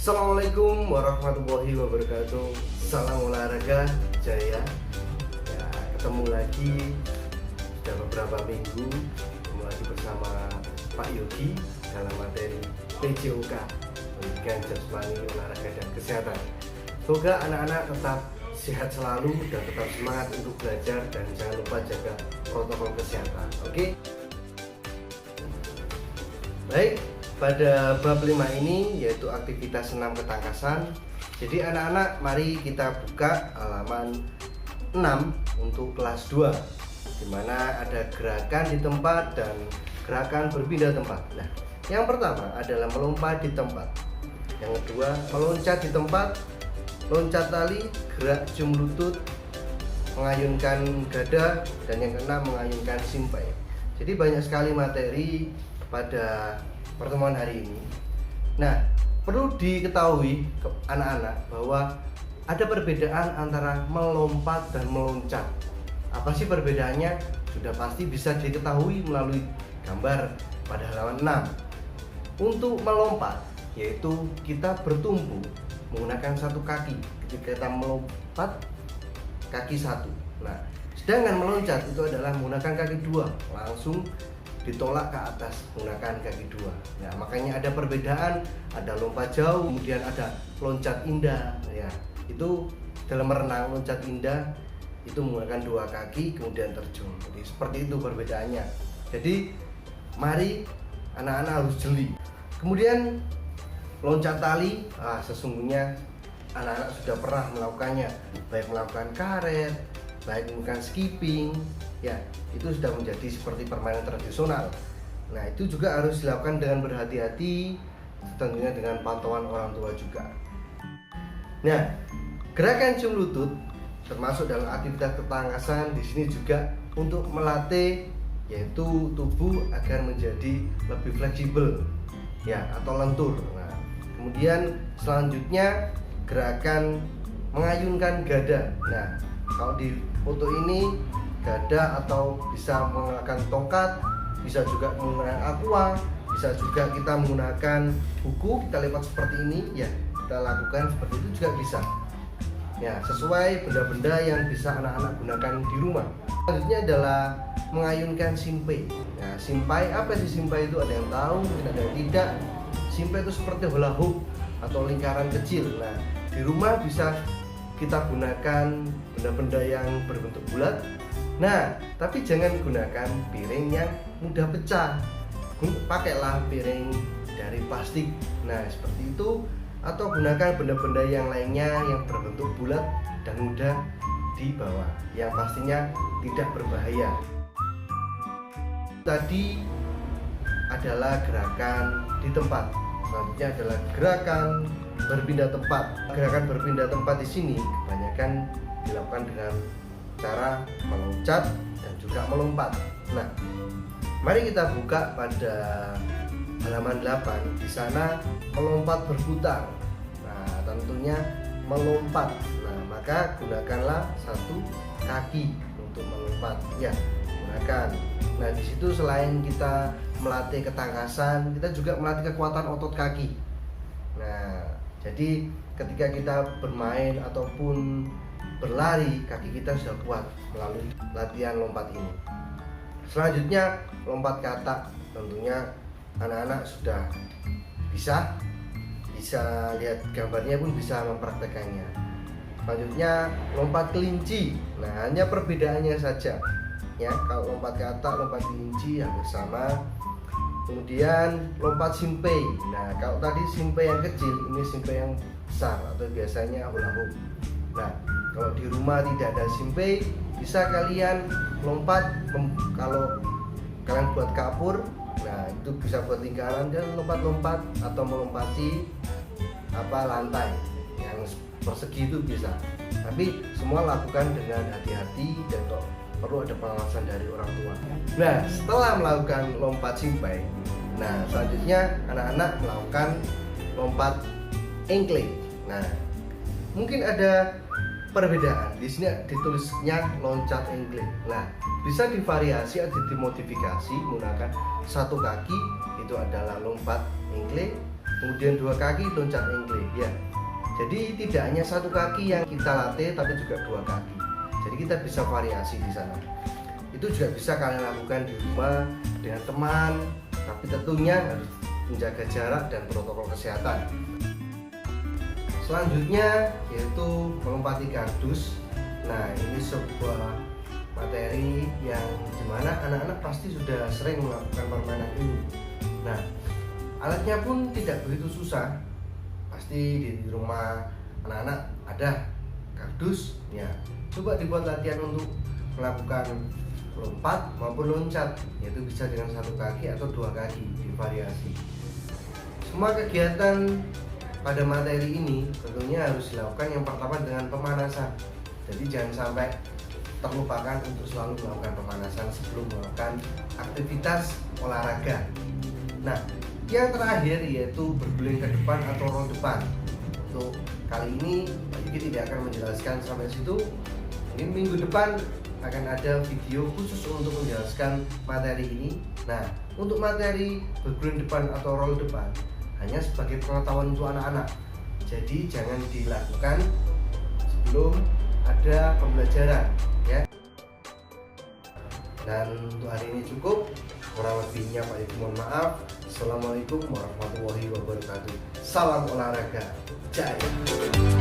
Assalamualaikum warahmatullahi wabarakatuh. Salam olahraga jaya. Ya, ketemu lagi sudah beberapa minggu, ketemu lagi bersama Pak Yogi dalam materi PJOK, Pendidikan Jasmani, Olahraga dan Kesehatan. Semoga anak-anak tetap sehat selalu dan tetap semangat untuk belajar, dan jangan lupa jaga protokol kesehatan. Oke? Baik, pada bab 5 ini yaitu aktivitas senam ketangkasan. Jadi anak-anak, mari kita buka halaman 6 untuk kelas 2, di mana ada gerakan di tempat dan gerakan berpindah tempat. Nah, yang pertama adalah melompat di tempat. Yang kedua, meloncat di tempat, loncat tali, gerak cium lutut, mengayunkan dada, dan yang keenam mengayunkan simpai. Jadi banyak sekali materi pada pertemuan hari ini. Nah, perlu diketahui ke anak-anak bahwa ada perbedaan antara melompat dan meloncat. Apa sih perbedaannya? Sudah pasti bisa diketahui melalui gambar pada halaman 6. Untuk melompat, yaitu kita bertumpu menggunakan satu kaki. Ketika kita melompat, kaki satu. Nah, sedangkan meloncat itu adalah menggunakan kaki dua, langsung ditolak ke atas menggunakan kaki dua. Nah, makanya ada perbedaan, ada lompat jauh, kemudian ada loncat indah. Ya, itu dalam renang loncat indah itu menggunakan dua kaki kemudian terjun. Jadi seperti itu perbedaannya. Jadi mari anak-anak harus jeli. Kemudian loncat tali, sesungguhnya anak-anak sudah pernah melakukannya, baik melakukan karet, baik melakukan skipping, ya itu sudah menjadi seperti permainan tradisional. Nah, itu juga harus dilakukan dengan berhati-hati, tentunya dengan pantauan orang tua juga. Nah, gerakan cium lutut termasuk dalam aktivitas ketangkasan. Di sini juga untuk melatih yaitu tubuh agar menjadi lebih fleksibel, ya, atau lentur. Nah, kemudian selanjutnya gerakan mengayunkan dada. Nah, kalau di foto ini dada, atau bisa menggunakan tongkat, bisa juga menggunakan aqua, bisa juga kita menggunakan buku, kita lipat seperti ini, ya kita lakukan seperti itu juga bisa. Ya, sesuai benda-benda yang bisa anak-anak gunakan di rumah. Selanjutnya adalah mengayunkan simpai. Nah, simpai apa sih simpai itu? Ada yang tahu, mungkin ada yang tidak. Simpai itu seperti hula hoop atau lingkaran kecil. Nah, di rumah bisa kita gunakan benda-benda yang berbentuk bulat. Nah, tapi jangan gunakan piring yang mudah pecah. Pakailah piring dari plastik. Nah, seperti itu, atau gunakan benda-benda yang lainnya yang berbentuk bulat dan mudah dibawa, yang pastinya tidak berbahaya. Tadi adalah gerakan di tempat. Selanjutnya adalah gerakan berpindah tempat. Gerakan berpindah tempat di sini kebanyakan dilakukan dengan cara meloncat dan juga melompat. Nah, mari kita buka pada halaman 8. Di sana melompat berputar. Nah, tentunya melompat. Nah, maka gunakanlah satu kaki untuk melompat. Ya, gunakan. Nah, di situ selain kita melatih ketangkasan, kita juga melatih kekuatan otot kaki. Nah, jadi ketika kita bermain ataupun berlari, kaki kita sudah kuat melalui latihan lompat ini. Selanjutnya lompat ke atap. Tentunya anak-anak sudah bisa lihat gambarnya pun bisa mempraktekannya. Selanjutnya lompat kelinci. Nah, hanya perbedaannya saja, ya, kalau lompat ke atap, lompat kelinci hampir sama. Kemudian lompat simpai. Nah, kalau tadi simpai yang kecil, ini simpai yang besar atau biasanya hula hoop. Nah, kalau di rumah tidak ada simpai, bisa kalian lompat. Kalau kalian buat kapur, nah itu bisa buat lingkaran dan lompat-lompat, atau melompati lantai yang persegi itu bisa. Tapi semua lakukan dengan hati-hati dan perlu ada pengawasan dari orang tua. Nah, setelah melakukan lompat simpai, nah selanjutnya anak-anak melakukan lompat engklek. Nah, mungkin ada perbedaan. Di sini ditulisnya loncat engklek. Nah, bisa divariasi atau dimodifikasi menggunakan satu kaki, itu adalah lompat engklek. kemudian 2 kaki loncat angle ya. Jadi tidak hanya 1 kaki yang kita latih, tapi juga 2 kaki. Jadi kita bisa variasi di sana. Itu juga bisa kalian lakukan di rumah dengan teman, tapi tentunya harus menjaga jarak dan protokol kesehatan. Selanjutnya yaitu melompati kardus. Nah, ini sebuah materi yang dimana anak-anak pasti sudah sering melakukan permainan ini. Nah, alatnya pun tidak begitu susah. Pasti di rumah anak-anak ada kardus ya. Coba dibuat latihan untuk melakukan lompat maupun loncat, yaitu bisa dengan 1 kaki atau 2 kaki, divariasi. Semua kegiatan pada materi ini tentunya harus dilakukan yang pertama dengan pemanasan. Jadi jangan sampai terlupakan untuk selalu melakukan pemanasan sebelum melakukan aktivitas olahraga. Nah, yang terakhir yaitu berguling ke depan atau roll depan. Untuk kali ini Pak Yuki tidak akan menjelaskan sampai situ. Mungkin minggu depan akan ada video khusus untuk menjelaskan materi ini. Nah, untuk materi berguling depan atau roll depan hanya sebagai pengetahuan untuk anak-anak. Jadi jangan dilakukan sebelum ada pembelajaran ya. Dan untuk hari ini cukup. Kurang lebihnya Pak Yuki mohon maaf. Assalamualaikum warahmatullahi wabarakatuh. Salam olahraga jaya.